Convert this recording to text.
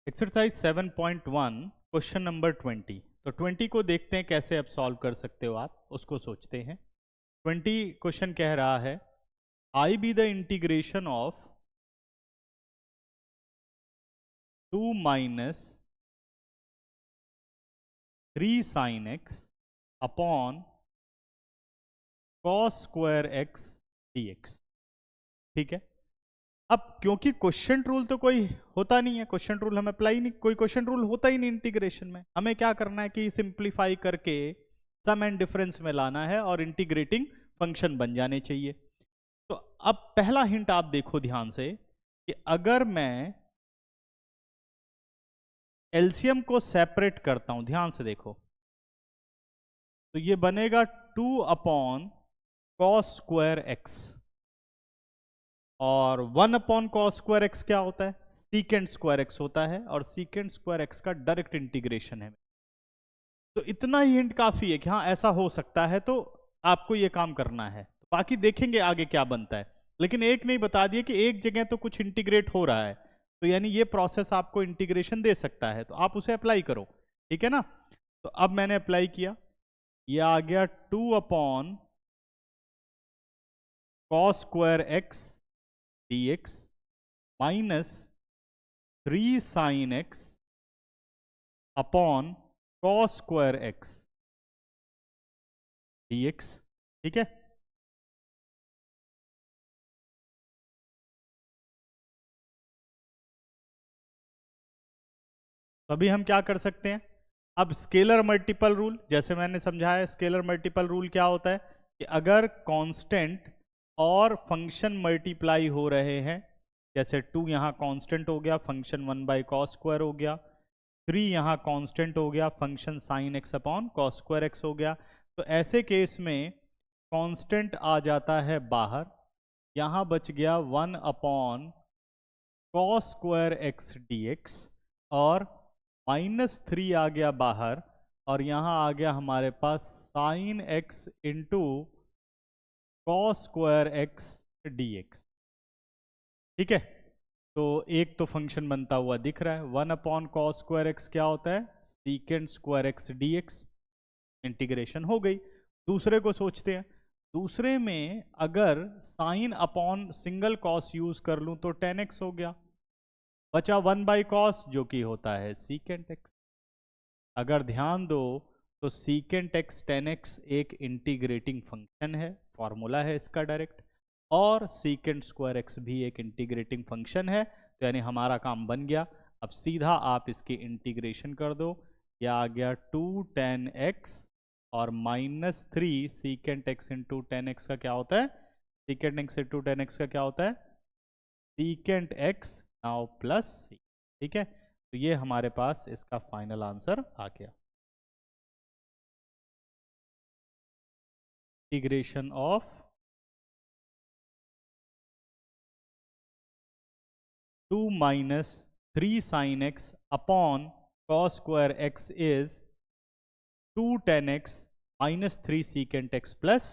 Exercise 7.1 question number 20। तो 20 को देखते हैं कैसे अब सॉल्व कर सकते हो आप, उसको सोचते हैं। 20 क्वेश्चन कह रहा है I be the integration of 2 minus 3 sine x upon cos square x d x. ठीक है, अब क्योंकि क्वेश्चन रूल तो कोई होता नहीं है, क्वेश्चन रूल हम अप्लाई नहीं, कोई क्वेश्चन रूल होता ही नहीं इंटीग्रेशन में। हमें क्या करना है कि सिंप्लीफाई करके सम एंड डिफरेंस में लाना है और इंटीग्रेटिंग फंक्शन बन जाने चाहिए। तो अब पहला हिंट आप देखो ध्यान से कि अगर मैं एलसीएम को सेपरेट करता हूं, ध्यान से देखो, तो ये बनेगा 2 अपॉन कॉस स्क्वायर एक्स, और 1 अपॉन कॉस स्क्वायर एक्स क्या होता है, सीकेंट स्क्वायर एक्स होता है, और सीकेंट स्क्वायर एक्स का डायरेक्ट इंटीग्रेशन है। तो इतना ही हिंट काफी है कि हाँ ऐसा हो सकता है, तो आपको ये काम करना है। बाकी देखेंगे आगे क्या बनता है, लेकिन एक नहीं बता दिया कि एक जगह तो कुछ इंटीग्रेट हो रहा है, तो यानी ये प्रोसेस आपको इंटीग्रेशन दे सकता है, तो आप उसे अप्लाई करो। ठीक है ना, तो अब मैंने अप्लाई किया, ये आ गया 2 upon cos square x dx minus 3 sine x upon cos square x dx। ठीक है, तो अभी हम क्या कर सकते हैं, अब स्केलर मल्टीपल रूल, जैसे मैंने समझाया स्केलर मल्टीपल रूल क्या होता है कि अगर कांस्टेंट और फंक्शन मल्टीप्लाई हो रहे हैं, जैसे 2 यहाँ कांस्टेंट हो गया, फंक्शन 1 बाई कॉस स्क्वायर हो गया, 3 यहाँ कांस्टेंट हो गया, function sine x upon cos square x हो गया, तो ऐसे केस में कांस्टेंट आ जाता है बाहर, यहाँ बच गया 1 upon cos square x d x, और -3 आ गया बाहर, और यहाँ आ गया हमारे पास sine x into cos square x d x. ठीक है, तो एक तो फंक्शन बनता हुआ दिख रहा है, 1 अपॉन कॉस स्क्वायर एक्स क्या होता है, secant square x d x, integration हो गई। दूसरे को सोचते हैं, दूसरे में अगर sine upon single cos use कर लूं तो tan x हो गया, बचा 1 बाई कॉस जो कि होता है सीकेंट एक्स। अगर ध्यान दो तो सीकेंट एक्स tan x एक इंटीग्रेटिंग फंक्शन है, फॉर्मूला है इसका डायरेक्ट, और सीकेंट स्क्वायर एक्स भी एक इंटीग्रेटिंग फंक्शन है, तो यानी हमारा काम बन गया। अब सीधा आप इसकी इंटीग्रेशन कर दो, यह आ गया 2 tan x और -3 secant x into ten x का क्या होता है, secant x into ten x का क्या होता है, सीकेंट एक्स नाउ प्लस सी। ठीक है, तो ये हमारे पास इसका फाइनल आंसर आ गया, integration of 2 minus 3 sine x upon cos square x is 2 tan x -3 secant x plus